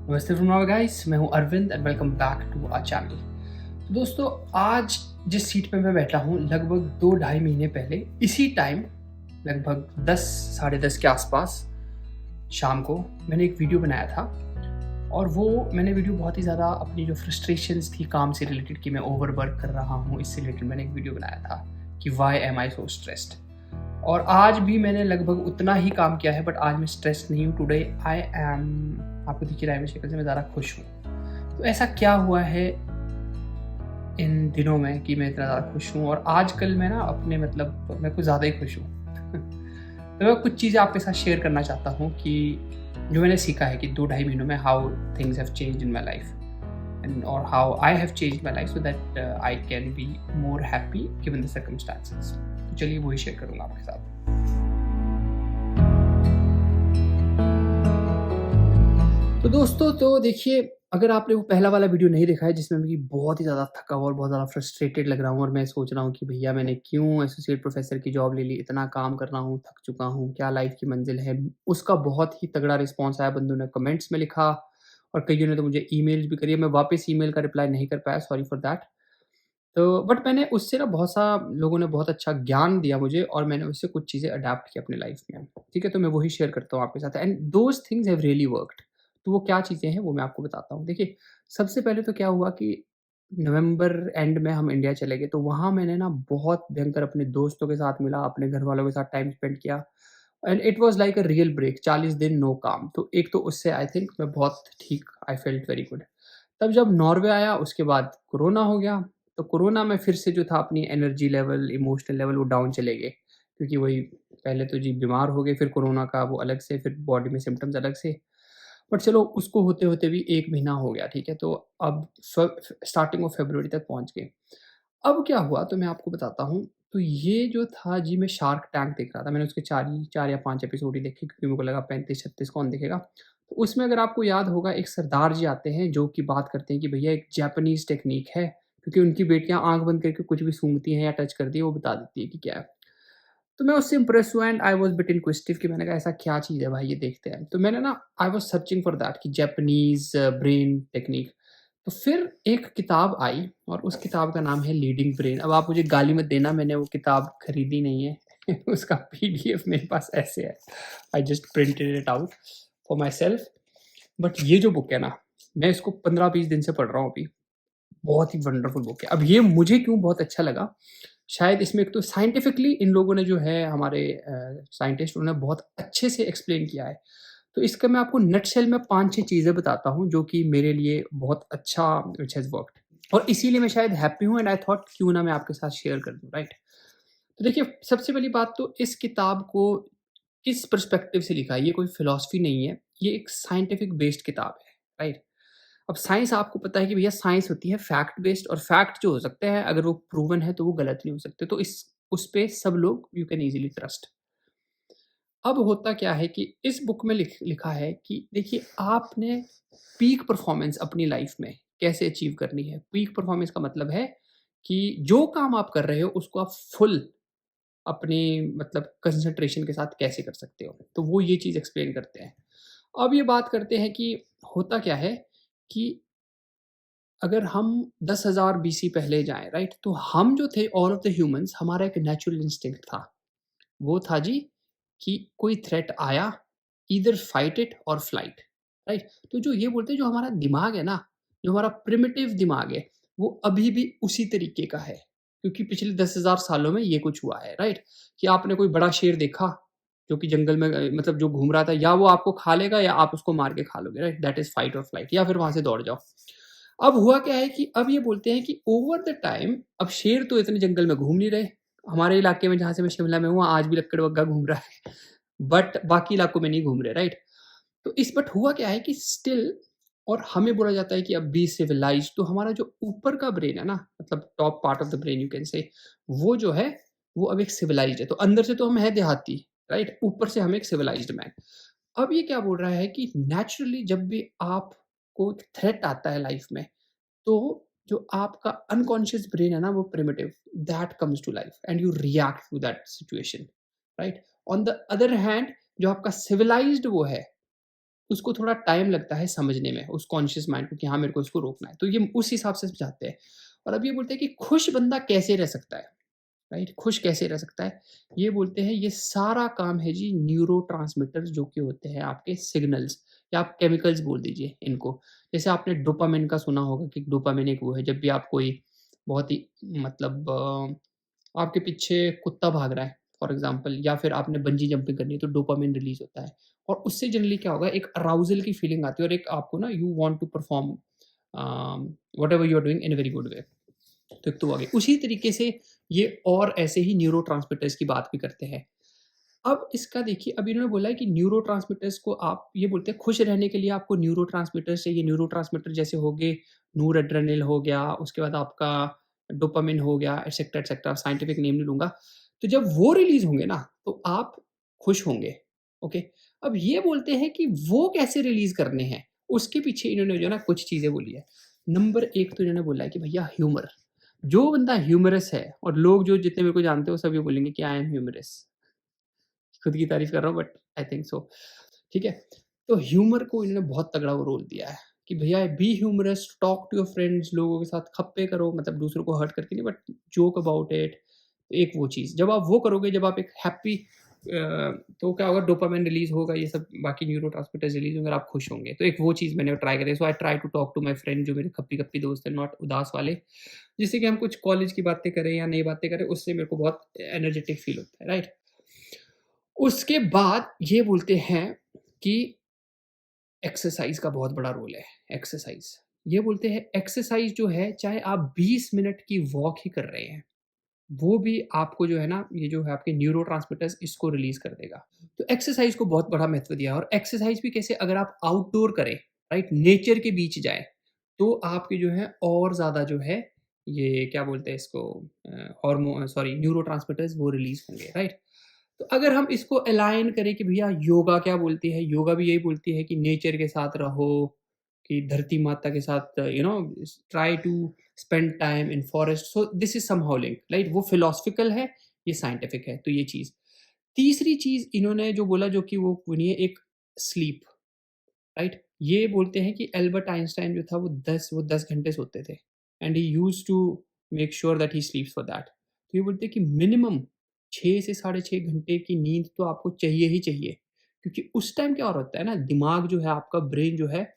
नमस्ते from Norway guys, मैं हूं Arvind and welcome back to our channel. तो दोस्तों, आज जिस सीट पे मैं बैठा हूं, लगभग 2-2.5 महीने पहले इसी टाइम, लगभग 10 साढ़े 10 के आसपास शाम को मैंने एक वीडियो बनाया था। और वो मैंने वीडियो बहुत ही ज़्यादा अपनी जो फ्रस्ट्रेशंस थी काम से रिलेटेड कि मैं ओवरवर्क कर रहा हूँ, इससे रिलेटेड मैंने एक वीडियो बनाया था कि why am I so stressed. और आज भी मैंने लगभग उतना ही काम किया है, बट आज मैं स्ट्रेस नहीं हूँ। टुडे आई एम, आपको दिख ही रहा है मेरी शक्ल से, मैं ज़्यादा खुश हूँ। तो ऐसा क्या हुआ है इन दिनों में कि मैं इतना ज़्यादा खुश हूँ, और आजकल मैं ना अपने मतलब मैं कुछ ज़्यादा ही खुश हूँ। तो मैं कुछ चीज़ें आपके साथ शेयर करना चाहता हूँ कि जो मैंने सीखा है कि 2-2.5 महीनों में how things have changed in my life and or how I have changed my life so that I can be more happy given the circumstances. तो चलिए वही शेयर करूँगा आपके साथ। तो दोस्तों, तो देखिए, अगर आपने वो पहला वाला वीडियो नहीं देखा है जिसमें मैं बहुत ही ज़्यादा थका हुआ और बहुत ज़्यादा फ्रस्ट्रेटेड लग रहा हूँ और मैं सोच रहा हूँ कि भैया मैंने क्यों एसोसिएट प्रोफेसर की जॉब ले ली, इतना काम कर रहा हूँ, थक चुका हूँ, क्या लाइफ की मंजिल है। उसका बहुत ही तगड़ा रिस्पॉन्स आया, बंदों ने कमेंट्स में लिखा और कईयों ने तो मुझे ईमेल्स भी करी है। मैं वापस ईमेल का रिप्लाई नहीं कर पाया, सॉरी फॉर दैट। तो बट मैंने उससे ना बहुत सा लोगों ने बहुत अच्छा ज्ञान दिया मुझे और मैंने उससे कुछ चीज़ें अडैप्ट की अपनी लाइफ में। ठीक है? तो मैं वही शेयर करता हूँ आपके साथ and those things have really worked. तो वो क्या चीज़ें हैं वो मैं आपको बताता हूँ। देखिए, सबसे पहले तो क्या हुआ कि नवंबर एंड में हम इंडिया चले गए, तो वहाँ मैंने ना बहुत भयंकर अपने दोस्तों के साथ मिला, अपने घरवालों के साथ टाइम स्पेंड किया and it was like a real break. 40 दिन नो काम। तो एक तो उससे आई थिंक मैं बहुत ठीक, आई फेल्ट वेरी गुड। तब जब नॉर्वे आया उसके बाद कोरोना हो गया, तो कोरोना में फिर से जो था अपनी एनर्जी लेवल, इमोशनल लेवल वो डाउन चले गए। क्योंकि वही पहले तो जी बीमार हो गए, फिर कोरोना का वो अलग से, फिर बॉडी में सिम्पटम्स अलग से। बट चलो उसको होते-होते भी 1 महीना हो गया, ठीक है? तो अब स्टार्टिंग ऑफ फरवरी तक पहुँच गए। अब क्या हुआ तो मैं आपको बताता हूँ। तो ये जो था जी, मैं शार्क टैंक देख रहा था। मैंने उसके 4 या 5 एपिसोड ही देखे क्योंकि मेरे को लगा 35-36 कौन देखेगा। तो उसमें अगर आपको याद होगा, एक सरदार जी आते हैं जो कि बात करते हैं कि भैया एक जापानीज़ टेक्नीक है, क्योंकि उनकी बेटियाँ आँख बंद करके कुछ भी सूंघती हैं या टच करती हैं, वो बता देती है कि क्या है। तो मैं उससे इम्प्रेस हुआ and I was bit inquisitive कि मैंने कहा ऐसा क्या चीज़ है भाई, ये देखते हैं। तो मैंने ना I was searching for that कि जापानीज़ ब्रेन टेक्नीक। तो फिर एक किताब आई और उस किताब का नाम है लीडिंग ब्रेन। अब आप मुझे गाली मत देना, मैंने वो किताब खरीदी नहीं है। उसका पीडीएफ मेरे पास ऐसे है। I just printed it out for my self. But ये जो बुक है ना, मैं इसको 15-20 दिन से पढ़ रहा हूँ अभी। बहुत ही वंडरफुल बुक है। अब ये मुझे क्यों बहुत अच्छा लगा, शायद इसमें एक तो साइंटिफिकली इन लोगों ने जो है हमारे साइंटिस्ट, उन्होंने बहुत अच्छे से एक्सप्लेन किया है। तो इसका मैं आपको नटशेल में 5-6 चीज़ें बताता हूँ जो कि मेरे लिए बहुत अच्छा व्हिच हैज़ वर्क्ड और इसीलिए मैं शायद हैप्पी हूँ एंड आई थॉट क्यों ना मैं आपके साथ शेयर कर दूँ, राइट? तो देखिए, सबसे पहली बात तो इस किताब को किस पर्सपेक्टिव से लिखा है, ये कोई फिलॉसफी नहीं है, ये एक साइंटिफिक बेस्ड किताब है, राइट? अब साइंस आपको पता है कि भैया साइंस होती है फैक्ट बेस्ड और फैक्ट जो हो सकते हैं अगर वो प्रूवन है तो वो गलत नहीं हो सकते। तो इस उस पे सब लोग यू कैन ईज़िली ट्रस्ट। अब होता क्या है कि इस बुक में लिखा है कि देखिए, आपने पीक परफॉर्मेंस अपनी लाइफ में कैसे अचीव करनी है। पीक परफॉर्मेंस का मतलब है कि जो काम आप कर रहे हो उसको आप फुल अपनी मतलब कंसंट्रेशन के साथ कैसे कर सकते हो। तो वो ये चीज़ एक्सप्लेन करते हैं। अब ये बात करते हैं कि होता क्या है कि अगर हम 10,000 बीसी पहले जाएँ, राइट? तो हम जो थे ऑल ऑफ द ह्यूमन्स, हमारा एक नेचुरल इंस्टिंक्ट था। वो था जी कि कोई थ्रेट आया, ईदर फाइट इट और फ्लाइट, राइट? तो जो ये बोलते हैं, जो हमारा दिमाग है ना, जो हमारा प्रिमिटिव दिमाग है, वो अभी भी उसी तरीके का है। क्योंकि पिछले 10,000 सालों में ये कुछ हुआ है, राइट? कि आपने कोई बड़ा शेर देखा, जो कि जंगल में मतलब जो घूम रहा था, या वो आपको खा लेगा या आप उसको मार के खा लोगे, राइट? दैट इज़ फाइट और फ्लाइट, या फिर वहाँ से दौड़ जाओ। अब हुआ क्या है कि अब ये बोलते हैं कि ओवर द टाइम अब शेर तो इतने जंगल में घूम नहीं रहे। हमारे इलाके में जहाँ से मैं शिमला में हूँ, आज भी लक्कड़बग्गा घूम रहा है। बट बाकी इलाकों में नहीं घूम रहे, राइट? तो इस बट हुआ क्या है कि स्टिल, और हमें बोला जाता है कि अब बी सिविलाइज्ड, तो हमारा जो ऊपर का ब्रेन है ना, मतलब top part of the brain you can say, वो जो है, वो अब एक सिविलाइज्ड है। तो अंदर से तो हम हैं देहाती, राइट? ऊपर से हम एक सिविलाइज्ड मैन। अब ये क्या बोल रहा है कि नेचुरली जब भी आपको थ्रेट आता है लाइफ में, तो जो आपका अनकॉन्शियस ब्रेन है ना, वो primitive, that comes to life and you react to that situation, right? On the other hand, जो आपका सिविलाइज्ड वो है, उसको थोड़ा टाइम लगता है समझने में, उस कॉन्शियस माइंड को कि हाँ, मेरे को इसको रोकना है। तो ये उस हिसाब से समझाते हैं। और अब ये बोलते हैं कि खुश बंदा कैसे रह सकता है, राइट? खुश कैसे रह सकता है? ये बोलते हैं ये सारा काम है जी न्यूरोट्रांसमीटर्स जो कि होते हैं आपके सिग्नल्स या आप केमिकल्स बोल दीजिए इनको। जैसे आपने डोपामाइन का सुना होगा कि डोपामाइन एक वो है जब भी आप कोई बहुत ही मतलब आपके पीछे कुत्ता भाग रहा है फॉर एग्ज़ाम्पल या फिर आपने बंजी जंपिंग करनी है तो डोपामाइन रिलीज़ होता है। और उससे जनरली क्या होगा एक अराउज़ल की फीलिंग आती है और एक आपको ना you want to perform whatever you are doing in a very good way. तो एक तो वो आ गई। उसी तरीके से ये और ऐसे ही न्यूरोट्रांसमीटर्स की बात भी करते हैं। अब इसका देखिए अब इन्होंने बोला है कि न्यूरोट्रांसमीटर्स को आप ये बोलते हैं खुश रहने के लिए आपको न्यूरोट्रांसमीटर्स चाहिए। न्यूरोट्रांसमीटर जैसे हो गए नोरएड्रेनालिन हो गया, उसके बाद आपका डोपामाइन हो गया एटसेट्रा साइंटिफिक नेम नहीं लूँगा। तो जब वो रिलीज़ होंगे ना तो आप खुश होंगे, ओके? अब ये बोलते हैं कि वो कैसे रिलीज़ करने हैं? उसके पीछे इन्होंने जो है ना कुछ चीज़ें बोली है। नंबर 1 तो इन्होंने बोला है कि भैया ह्यूमर। जो बंदा ह्यूमरस है और लोग जो जितने मेरे को जानते हो सब ये बोलेंगे कि आई एम ह्यूमरस। खुद की तारीफ़ कर रहा हूँ बट आई थिंक सो, ठीक है? तो ह्यूमर को इन्होंने बहुत तगड़ा वो रोल दिया है कि भैया be humorous, talk to your friends, लोगों के साथ खप्पे करो मतलब दूसरों को हर्ट करके नहीं बट जोक अबाउट इट। एक वो चीज़, जब आप वो करोगे, जब आप एक हैप्पी तो क्या होगा डोपामाइन रिलीज़ होगा, ये सब बाकी न्यूरोट्रांसमीटर्स रिलीज़ होंगे और आप खुश होंगे। तो एक वो चीज़ मैंने ट्राई करी। So I try to talk to my friend जो मेरे खप्पी-खप्पी दोस्त हैं, नॉट उदास वाले। जिससे कि हम कुछ कॉलेज की बातें करें या नई बातें करें, उससे मेरे को बहुत एनर्जेटिक फ़ील होता है, राइट? उसके बाद ये बोलते हैं कि एक्सरसाइज़ का बहुत बड़ा रोल है, एक्सरसाइज़। ये बोलते हैं एक्सरसाइज़ जो है चाहे आप 20 मिनट की वॉक ही कर रहे हैं, वो भी आपको जो है ना, ये जो है आपके न्यूरोट्रांसमीटर्स इसको रिलीज़ कर देगा। तो एक्सरसाइज़ को बहुत बड़ा महत्व दिया है और एक्सरसाइज़ भी कैसे अगर आप आउटडोर करें, राइट? नेचर के बीच जाएँ, तो आपके जो है और ज़्यादा जो है ये क्या बोलते हैं इसको सॉरी न्यूरोट्रांसमीटर्स वो रिलीज़ होंगे, राइट? तो अगर हम इसको अलाइन करें कि भैया योगा क्या बोलती है? योगा भी यही बोलती है कि नेचर के साथ रहो, कि धरती माता के साथ try to spend time in forest. So this is somehow linked, right? वो फिलॉसफिकल है, ये साइंटिफिक है, तो ये चीज़। तीसरी चीज़ इन्होंने जो बोला जो कि वो बनी है एक स्लीप, राइट? ये बोलते हैं कि एल्बर्ट आइंस्टाइन जो था वो 10 घंटे सोते थे and he used to make sure that he sleeps for that. तो ये बोलते हैं कि मिनिमम 6 से साढ़े 6 घंटे की नींद तो आपको चाहिए ही चाहिए। क्योंकि उस टाइम क्या हो रहा होता है ना, दिमाग जो है आपका ब्रेन जो है,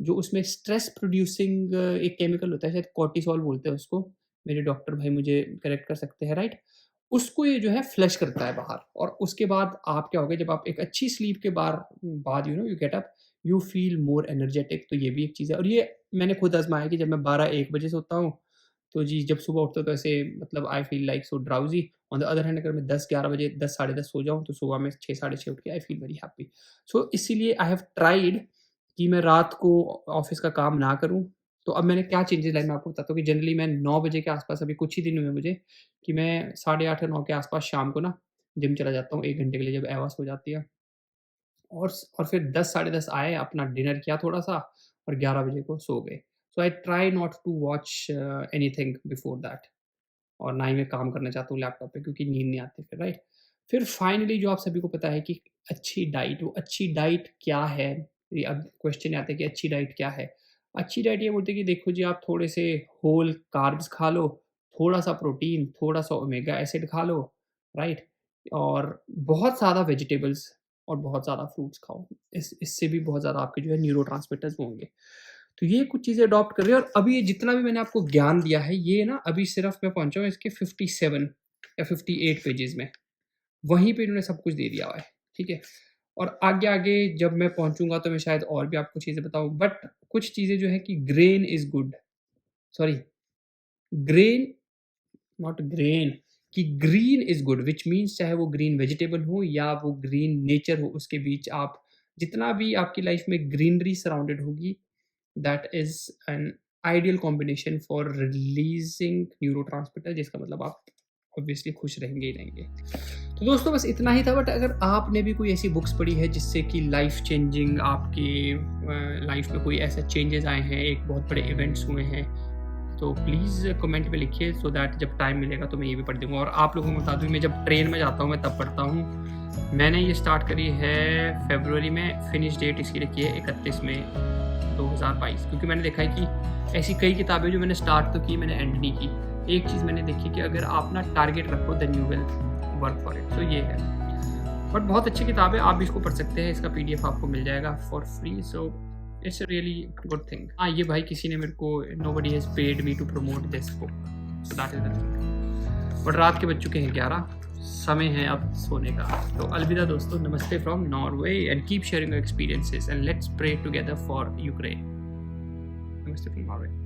जो उसमें स्ट्रेस प्रोड्यूसिंग एक केमिकल होता है, शायद कॉर्टिसोल बोलते हैं उसको। मेरे डॉक्टर भाई मुझे करेक्ट कर सकते हैं, राइट? उसको ये जो है फ्लश करता है बाहर और उसके बाद आप क्या होगा जब आप एक अच्छी स्लीप के बाद you get up, you feel more energetic. तो ये भी एक चीज़ है और ये मैंने खुद आज़माया कि जब मैं 12-1 बजे सोता हूँ, तो जी जब सुबह उठता हूँ तो ऐसे मतलब I feel like so drowsy. On the other hand अगर मैं 10-11 बजे 10 साढ़े 10 सो जाऊँ, तो सुबह में 6 साढ़े 6 उठ के आई फील वेरी हैप्पी। सो इसीलिए आई हैव ट्राइड कि मैं रात को ऑफ़िस का काम ना करूँ। तो अब मैंने क्या चेंजेज़ लाए मैं आपको बताता हूँ कि जनरली मैं 9 बजे के आस-पास, अभी कुछ ही दिन हुए मुझे, कि मैं साढ़े 8 या 9 के आस-पास शाम को ना जिम चला जाता हूँ 1 घंटे के लिए जब एवॉस हो जाती है। और फिर 10 साढ़े 10 आए, अपना डिनर किया थोड़ा-सा और 11 बजे को सो गए। So I try not to watch anything before that और ना ही मैं काम करना चाहता हूँ लैपटॉप पे क्योंकि नींद नहीं आती फिर, राइट? फिर फाइनली जो आप सभी को पता है कि अच्छी डाइट, वो अच्छी डाइट क्या है? ये अब क्वेश्चन आता है कि अच्छी डाइट क्या है? अच्छी डाइट ये बोलते हैं कि देखो जी आप थोड़े से होल कार्ब्स खा लो, थोड़ा-सा प्रोटीन, थोड़ा-सा ओमेगा एसिड खा लो, राइट? और बहुत ज़्यादा वेजिटेबल्स और बहुत ज़्यादा फ्रूट्स खाओ। इससे भी बहुत ज़्यादा आपके जो है न्यूरोट्रांसमीटर्स वो होंगे। तो ये कुछ चीज़ें अडॉप्ट कर रहे हैं और अभी ये जितना भी मैंने आपको ज्ञान दिया है, ये ना अभी सिर्फ़ मैं पहुँचा हूँ इसके 57 या 58 पेजेज़ में। वहीं पे इन्होंने सब कुछ दे दिया हुआ है, ठीक है? और आगे-आगे जब मैं पहुँचूँगा तो मैं शायद और भी आपको चीज़ें बताऊँ, बट कुछ चीज़ें जो है कि grain is good, sorry grain not grain, कि green is good which means चाहे वो ग्रीन वेजिटेबल हो या वो ग्रीन नेचर हो, उसके बीच आप जितना भी आपकी लाइफ़ में ग्रीनरी सराउंडेड होगी, that is an ideal combination for releasing neurotransmitter, जिसका मतलब आप ऑब्वियसली खुश रहेंगे ही रहेंगे। तो दोस्तों बस इतना ही था, बट अगर आपने भी कोई ऐसी बुक्स पढ़ी है जिससे कि लाइफ़ चेंजिंग आपकी लाइफ़ में कोई ऐसे चेंजेस आए हैं, एक बहुत बड़े इवेंट्स हुए हैं, तो प्लीज़ कमेंट में लिखिए सो दैट जब टाइम मिलेगा तो मैं ये भी पढ़ दूँगा। और आप लोगों को बता दूँ मैं जब ट्रेन में जाता हूँ मैं तब पढ़ता हूँ। मैंने ये स्टार्ट करी है फरवरी में, फिनिश डेट इसकी रखी है 31 मई 2022, क्योंकि मैंने देखा है कि ऐसी कई किताबें जो मैंने स्टार्ट तो की, मैंने एंड नहीं की। एक चीज़ मैंने देखी कि अगर आप ना टारगेट रखो then you will work for it, तो ये है। बट बहुत अच्छी किताब है, आप भी इसको पढ़ सकते हैं, इसका PDF आपको मिल जाएगा for free, so it's a really good thing. हाँ, ये भाई किसी ने मेरे को, nobody has paid me to promote this book, so that is the thing. But रात के बज चुके हैं 11, समय है अब सोने का। तो अलविदा दोस्तों, नमस्ते from Norway, and keep sharing your experiences and let's pray together for Ukraine. नमस्ते फ्रॉम नॉर्वे।